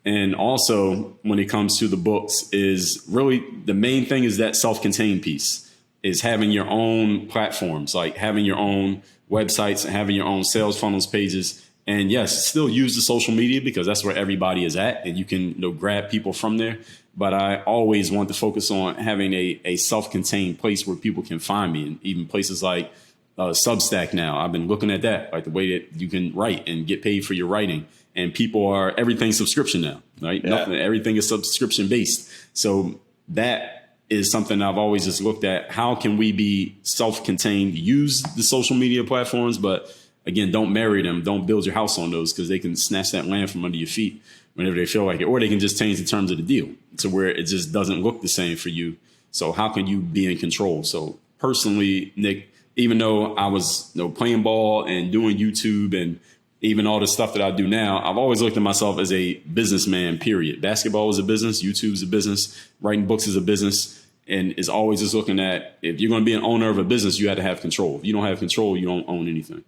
And also when it comes to the books is really the main thing is that self-contained piece. Is having your own platforms, like having your own websites and having your own sales funnels pages. And yes, still use the social media because that's where everybody is at and you can grab people from there. But I always want to focus on having a self-contained place where people can find me, and even places like Substack now. I've been looking at that, like the way that you can write and get paid for your writing. And people are, everything's subscription now, right? Yeah. Everything is subscription based. So that is something I've always just looked at. How can we be self-contained, use the social media platforms, but again, don't marry them. Don't build your house on those because they can snatch that land from under your feet whenever they feel like it, or they can just change the terms of the deal to where it just doesn't look the same for you. So how can you be in control? So personally, Nick, even though I was playing ball and doing YouTube and even all the stuff that I do now, I've always looked at myself as a businessman, period. Basketball is a business. YouTube is a business. Writing books is a business. And is always just looking at, if you're going to be an owner of a business, you have to have control. If you don't have control, you don't own anything.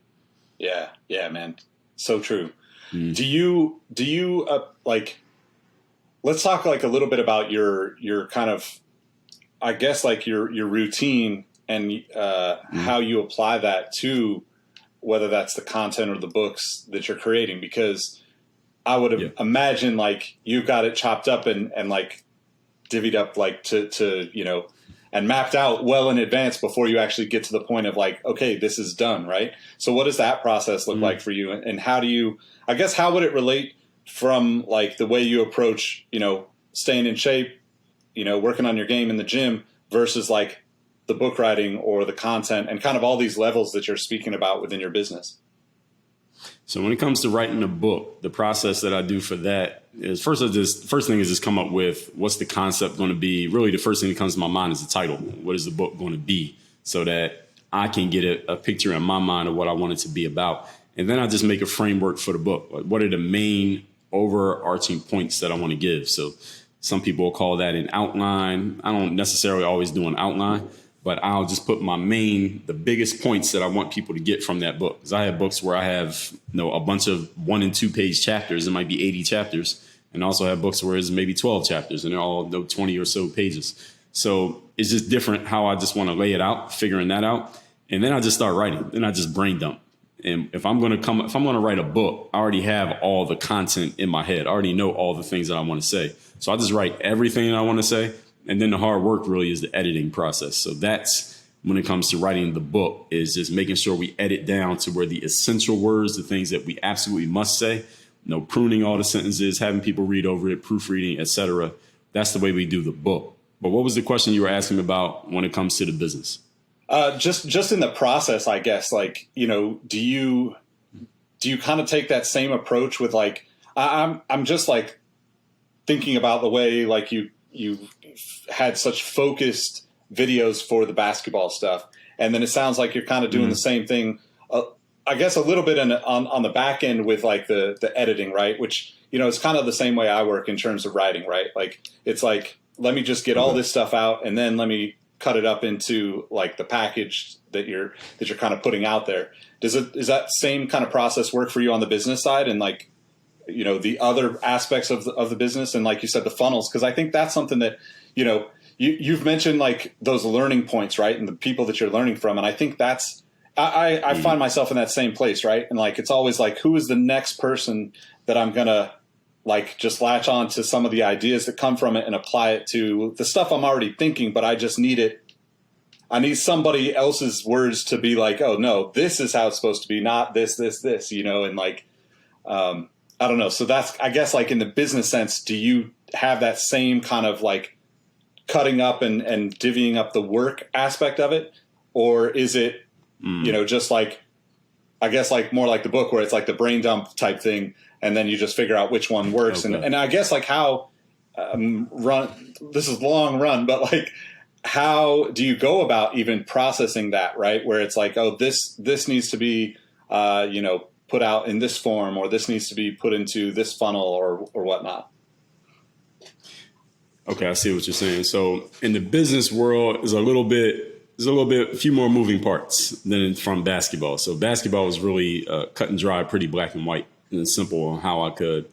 Yeah. Yeah, man. So true. Mm. Do you like, let's talk like a little bit about your kind of, I guess like your routine and how you apply that to whether that's the content or the books that you're creating, because I would imagine like you've got it chopped up and like divvied up like to and mapped out well in advance before you actually get to the point of like, okay, this is done, right? So what does that process look like for you? And how do you, I guess, how would it relate from like the way you approach, staying in shape, working on your game in the gym versus like the book writing or the content and kind of all these levels that you're speaking about within your business? So when it comes to writing a book, the process that I do for that is first thing is just come up with what's the concept going to be. Really, the first thing that comes to my mind is the title. What is the book going to be? So that I can get a picture in my mind of what I want it to be about. And then I just make a framework for the book. Like, what are the main overarching points that I want to give? So some people will call that an outline. I don't necessarily always do an outline, but I'll just put the biggest points that I want people to get from that book. Because I have books where I have a bunch of 1 and 2 page chapters. It might be 80 chapters. And I also have books where it's maybe 12 chapters and they're all 20 or so pages. So it's just different how I just want to lay it out, figuring that out. And then I just start writing. Then I just brain dump. And if I'm going to write a book, I already have all the content in my head. I already know all the things that I want to say. So I just write everything I want to say. And then the hard work really is the editing process. So that's when it comes to writing the book, is just making sure we edit down to where the essential words, the things that we absolutely must say, pruning all the sentences, having people read over it, proofreading, etc. That's the way we do the book. But what was the question you were asking about when it comes to the business? Just in the process, I guess, like, do you kind of take that same approach with like, I'm just like thinking about the way like you had such focused videos for the basketball stuff. And then it sounds like you're kind of doing the same thing, I guess a little bit on the back end with like the editing, right? Which, it's kind of the same way I work in terms of writing, right? Like, it's like, let me just get all this stuff out and then let me cut it up into like the package that you're kind of putting out there. Is that same kind of process work for you on the business side and like, the other aspects of the business and like you said, the funnels? Cause I think that's something that, you've mentioned like those learning points, right? And the people that you're learning from. And I think that's, I find myself in that same place, right? And like, it's always like, who is the next person that I'm going to like just latch on to some of the ideas that come from it and apply it to the stuff I'm already thinking, but I just need it I need somebody else's words to be like, oh no, this is how it's supposed to be, not this, and like, I don't know. So that's, I guess, like in the business sense, do you have that same kind of like cutting up and divvying up the work aspect of it? Or is it, just like, I guess like more like the book where it's like the brain dump type thing. And then you just figure out which one works. Okay. And I guess like how this is long run, but like, how do you go about even processing that, right? Where it's like, oh, this needs to be, put out in this form, or this needs to be put into this funnel or whatnot. Okay, I see what you're saying. So in the business world, there's a few more moving parts than from basketball. So basketball was really cut and dry, pretty black and white and simple on how I could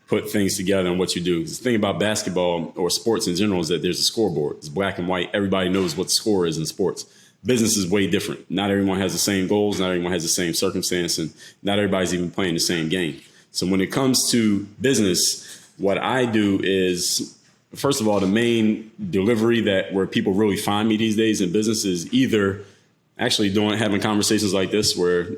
put things together and what you do. The thing about basketball or sports in general is that there's a scoreboard. It's black and white. Everybody knows what the score is in sports. Business is way different. Not everyone has the same goals. Not everyone has the same circumstance, and not everybody's even playing the same game. So when it comes to business, what I do is, first of all, the main delivery where people really find me these days in business is either actually having conversations like this where,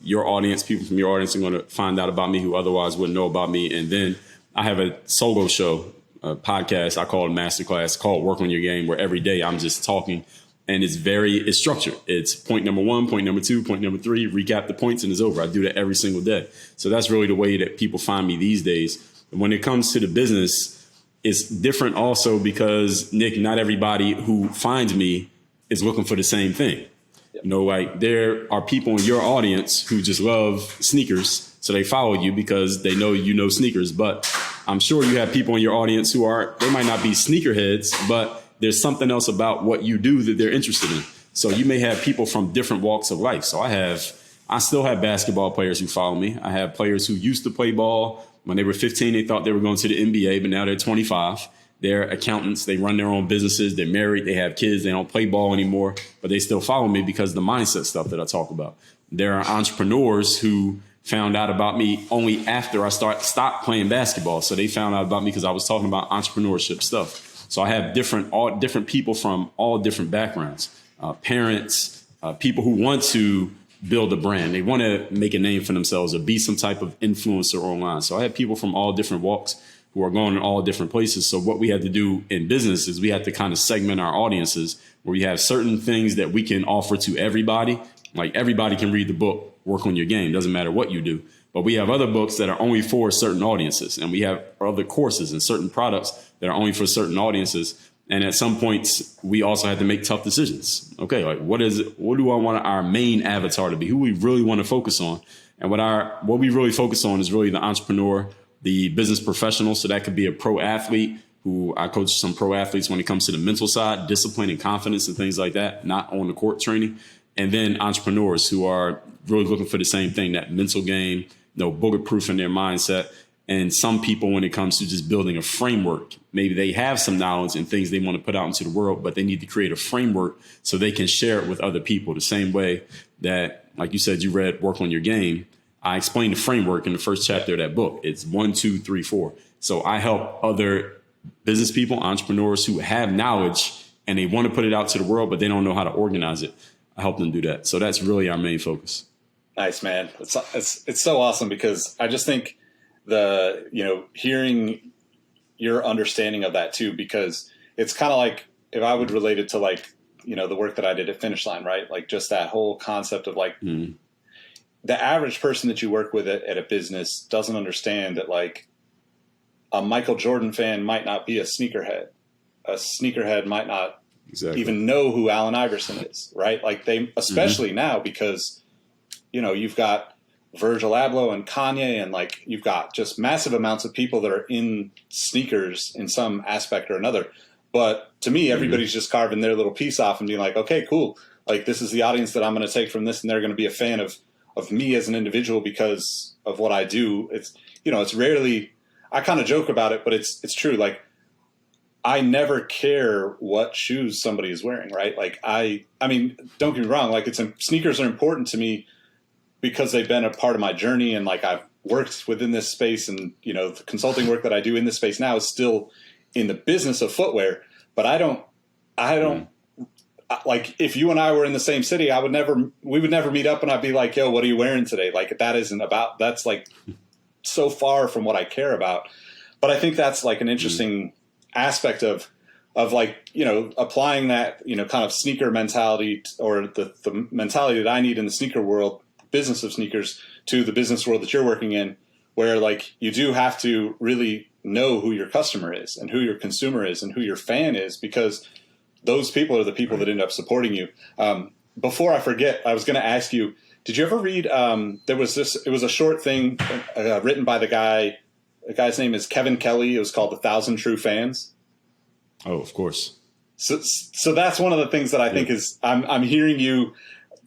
your audience, people from your audience are going to find out about me who otherwise wouldn't know about me. And then I have a solo show, a podcast, I call it Masterclass, called Work on Your Game, where every day I'm just talking, and it's structured. It's point number 1, point number 2, point number 3, recap the points, and it's over. I do that every single day. So that's really the way that people find me these days. And when it comes to the business, it's different also because, Nick, not everybody who finds me is looking for the same thing. Like there are people in your audience who just love sneakers, so they follow you because they know sneakers. But I'm sure you have people in your audience they might not be sneakerheads, but there's something else about what you do that they're interested in. So you may have people from different walks of life. So I still have basketball players who follow me. I have players who used to play ball. When they were 15, they thought they were going to the NBA, but now they're 25. They're accountants. They run their own businesses. They're married. They have kids. They don't play ball anymore, but they still follow me because of the mindset stuff that I talk about. There are entrepreneurs who found out about me only after I stopped playing basketball. So they found out about me because I was talking about entrepreneurship stuff. So I have different people from all different backgrounds, parents, people who want to build a brand. They want to make a name for themselves or be some type of influencer online. So I have people from all different walks who are going in all different places. So what we had to do in business is we had to kind of segment our audiences where we have certain things that we can offer to everybody. Like everybody can read the book, Work on Your Game. Doesn't matter what you do. But we have other books that are only for certain audiences. And we have other courses and certain products that are only for certain audiences. And at some points, we also had to make tough decisions. Okay, like what do I want our main avatar to be? Who we really want to focus on? And what we really focus on is really the entrepreneur, the business professional. So that could be a pro athlete who I coach some pro athletes when it comes to the mental side, discipline and confidence and things like that, not on the court training. And then entrepreneurs who are really looking for the same thing, that mental game, bulletproof in their mindset. And some people, when it comes to just building a framework, maybe they have some knowledge and things they want to put out into the world, but they need to create a framework so they can share it with other people. The same way that, like you said, you read Work on Your Game. I explained the framework in the first chapter of that book. It's 1, 2, 3, 4. So I help other business people, entrepreneurs who have knowledge and they want to put it out to the world, but they don't know how to organize it. I help them do that. So that's really our main focus. Nice, man. It's so awesome because I just think hearing your understanding of that too, because it's kind of like if I would relate it to like, the work that I did at Finish Line, right? Like just that whole concept of like the average person that you work with at a business doesn't understand that like a Michael Jordan fan might not be a sneakerhead. A sneakerhead might not even know who Allen Iverson is, right? Like they, especially now because, you've got Virgil Abloh and Kanye and like you've got just massive amounts of people that are in sneakers in some aspect or another. But to me, everybody's just carving their little piece off and being like, okay, cool. Like this is the audience that I'm going to take from this and they're going to be a fan of me as an individual because of what I do. It's, it's rarely, I kind of joke about it, but it's true. Like I never care what shoes somebody is wearing, right? Like I mean, don't get me wrong. Like sneakers are important to me because they've been a part of my journey and like I've worked within this space and, the consulting work that I do in this space now is still in the business of footwear, but I don't like if you and I were in the same city, we would never meet up and I'd be like, yo, what are you wearing today? Like that's like so far from what I care about. But I think that's like an interesting aspect of like, applying that, kind of sneaker mentality or the mentality that I need in the sneaker world, business of sneakers, to the business world that you're working in, where like you do have to really know who your customer is and who your consumer is and who your fan is, because those people are the people that end up supporting you. Before I forget, I was going to ask you, did you ever read, it was a short thing written by the guy's name is Kevin Kelly. It was called 1,000 True Fans. Oh, of course. So that's one of the things that I think is, I'm hearing you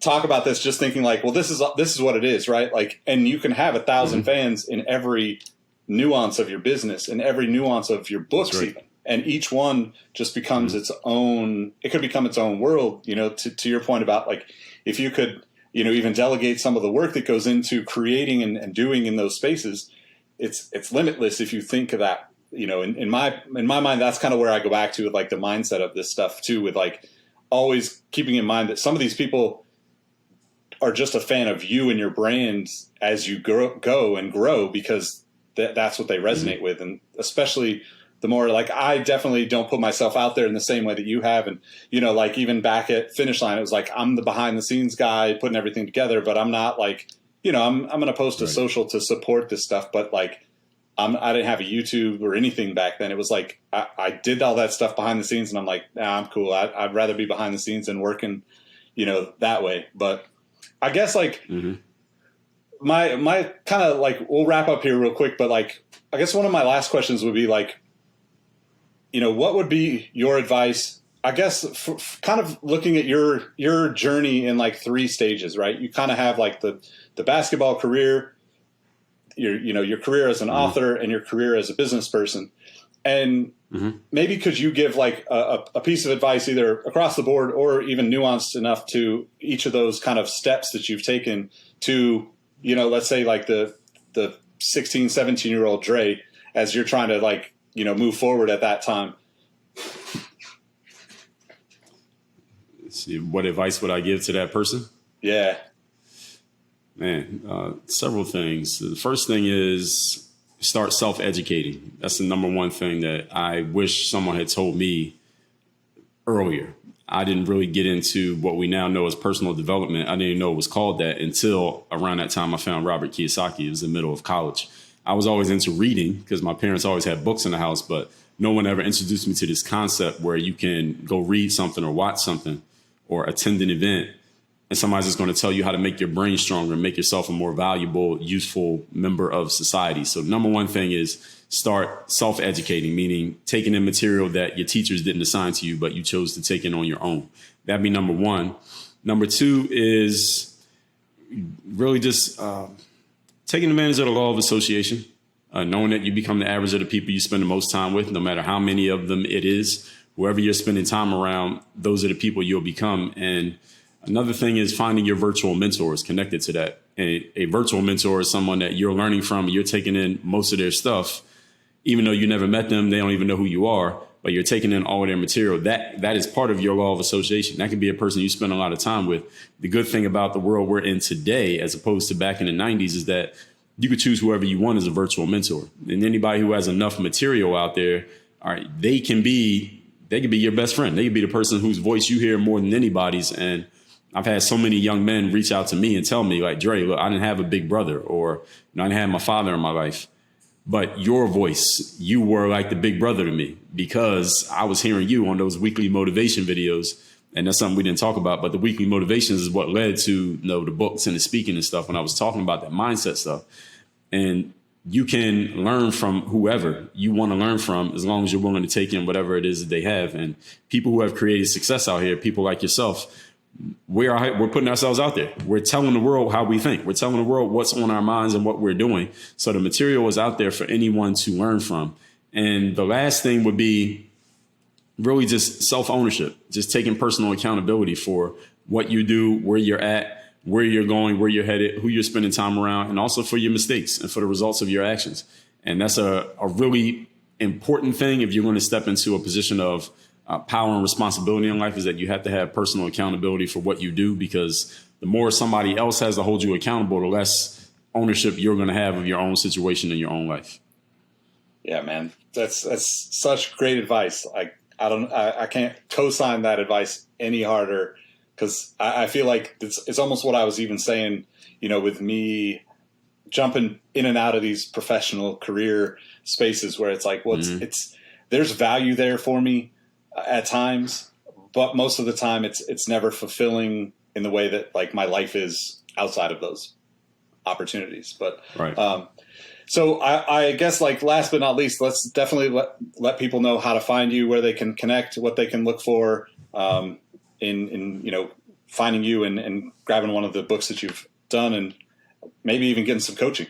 talk about this, just thinking like, well, this is what it is, right? Like, and you can have 1,000 fans in every nuance of your business, in every nuance of your books, right. even. And each one just becomes its own, it could become its own world, to your point about like, if you could, even delegate some of the work that goes into creating and doing in those spaces, it's limitless if you think of that. In my mind, that's kind of where I go back to with like the mindset of this stuff too, with like always keeping in mind that some of these people are just a fan of you and your brand as you go and grow, because that's what they resonate with. And especially the more like, I definitely don't put myself out there in the same way that you have. And, like even back at Finish Line, it was like, I'm the behind the scenes guy putting everything together, but I'm not like, I'm going to post a social to support this stuff. But like, I didn't have a YouTube or anything back then. It was like, I did all that stuff behind the scenes, and I'm like, nah, I'm cool. I'd rather be behind the scenes and working, that way. But I guess like my kind of like, we'll wrap up here real quick, but like, I guess one of my last questions would be like, what would be your advice, I guess, for kind of looking at your journey in like 3 stages, right? You kind of have like the basketball career, your career as an author, and your career as a business person. And maybe could you give like a piece of advice either across the board or even nuanced enough to each of those kind of steps that you've taken to, let's say like the 16, 17-year-old Dre, as you're trying to like, move forward at that time? See, what advice would I give to that person? Yeah. Man, several things. The first thing is start self-educating. That's the number one thing that I wish someone had told me earlier. I didn't really get into what we now know as personal development. I didn't even know it was called that until around that time I found Robert Kiyosaki. It was in the middle of college. I was always into reading because my parents always had books in the house, but no one ever introduced me to this concept where you can go read something or watch something or attend an event, and somebody's just going to tell you how to make your brain stronger and make yourself a more valuable, useful member of society. So number one thing is start self-educating, meaning taking in material that your teachers didn't assign to you, but you chose to take in on your own. That'd be number one. Number two is really just taking advantage of the law of association, knowing that you become the average of the people you spend the most time with, no matter how many of them it is. Whoever you're spending time around, those are the people you'll become. And another thing is finding your virtual mentors connected to that. A virtual mentor is someone that you're learning from, and you're taking in most of their stuff. Even though you never met them, they don't even know who you are, but you're taking in all of their material. That is part of your law of association. That can be a person you spend a lot of time with. The good thing about the world we're in today, as opposed to back in the 90s, is that you could choose whoever you want as a virtual mentor. And anybody who has enough material out there, all right, they can be your best friend. They can be the person whose voice you hear more than anybody's. And I've had so many young men reach out to me and tell me like, Dre, look, I didn't have a big brother, or I didn't have my father in my life, but your voice, you were like the big brother to me, because I was hearing you on those weekly motivation videos. And that's something we didn't talk about, but the weekly motivations is what led to the books and the speaking and stuff when I was talking about that mindset stuff. And you can learn from whoever you want to learn from, as long as you're willing to take in whatever it is that they have. And people who have created success out here, people like yourself, we're putting ourselves out there. We're telling the world how we think. We're telling the world what's on our minds and what we're doing. So the material is out there for anyone to learn from. And the last thing would be really just self-ownership, just taking personal accountability for what you do, where you're at, where you're going, where you're headed, who you're spending time around, and also for your mistakes and for the results of your actions. And that's a really important thing if you're going to step into a position of power and responsibility in life is that you have to have personal accountability for what you do, because the more somebody else has to hold you accountable, the less ownership you're going to have of your own situation in your own life. Yeah, man, that's such great advice. I can't co-sign that advice any harder, because I feel like it's almost what I was even saying, with me jumping in and out of these professional career spaces where it's like, well, there's value there for me at times, but most of the time it's never fulfilling in the way that like my life is outside of those opportunities. But right. So I guess, like, last but not least, let's definitely let people know how to find you, where they can connect, what they can look for in finding you and grabbing one of the books that you've done, and maybe even getting some coaching.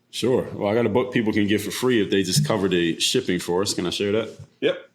Sure. Well, I got a book people can get for free if they just cover the shipping for us. Can I share that? Yep.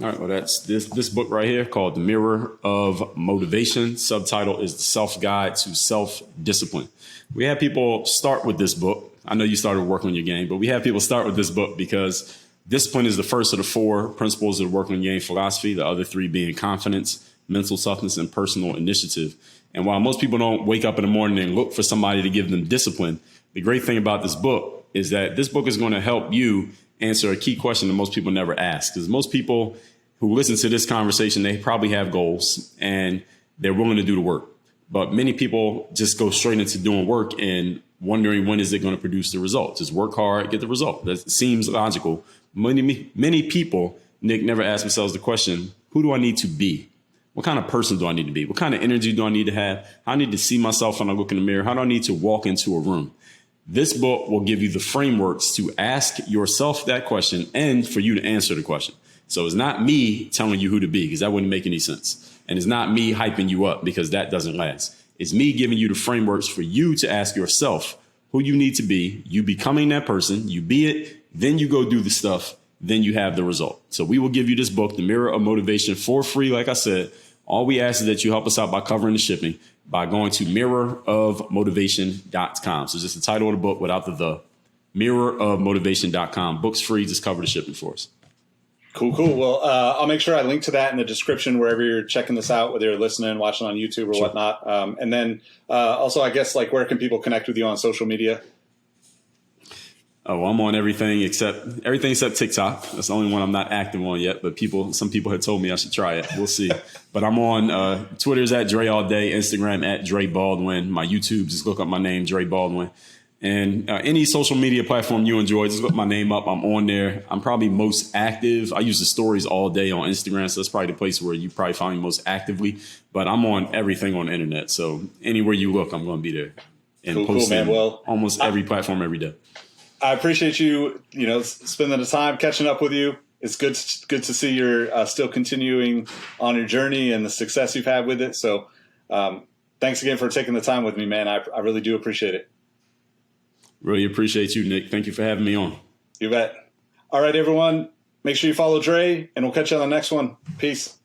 All right. Well, that's this book right here called The Mirror of Motivation. Subtitle is The Self-Guide to Self-Discipline. We have people start with this book. I know you started working on your game, but we have people start with this book because discipline is the first of the 4 principles of the working on your game philosophy, the other 3 being confidence, mental toughness, and personal initiative. And while most people don't wake up in the morning and look for somebody to give them discipline, the great thing about this book is that this book is going to help you answer a key question that most people never ask. Because most people who listen to this conversation, they probably have goals and they're willing to do the work. But many people just go straight into doing work and wondering, when is it going to produce the result? Just work hard, get the result. That seems logical. Many people, Nick, never ask themselves the question, who do I need to be? What kind of person do I need to be? What kind of energy do I need to have? How I need to see myself when I look in the mirror? How do I need to walk into a room? This book will give you the frameworks to ask yourself that question and for you to answer the question. So it's not me telling you who to be, because that wouldn't make any sense. And it's not me hyping you up, because that doesn't last. It's me giving you the frameworks for you to ask yourself who you need to be, you becoming that person, you be it, then you go do the stuff, then you have the result. So we will give you this book, The Mirror of Motivation, for free. Like I said, all we ask is that you help us out by covering the shipping by going to mirrorofmotivation.com. So just the title of the book without the mirrorofmotivation.com. Book's free. Just cover the shipping for us. Cool. Well, I'll make sure I link to that in the description wherever you're checking this out, whether you're listening, watching on YouTube or whatnot. And then also, I guess, like, where can people connect with you on social media? Oh, I'm on everything except TikTok. That's the only one I'm not active on yet. But some people had told me I should try it. We'll see. But I'm on Twitter's at Dre All Day, Instagram at Dre Baldwin. My YouTube, just look up my name, Dre Baldwin. And any social media platform you enjoy, just look my name up. I'm on there. I'm probably most active. I use the stories all day on Instagram, so that's probably the place where you probably find me most actively. But I'm on everything on the internet, so anywhere you look, I'm going to be there. And cool, man. Well, almost every platform every day. I appreciate you, spending the time catching up with you. It's good to see you're still continuing on your journey and the success you've had with it. So thanks again for taking the time with me, man. I really do appreciate it. Really appreciate you, Nick. Thank you for having me on. You bet. All right, everyone. Make sure you follow Dre, and we'll catch you on the next one. Peace.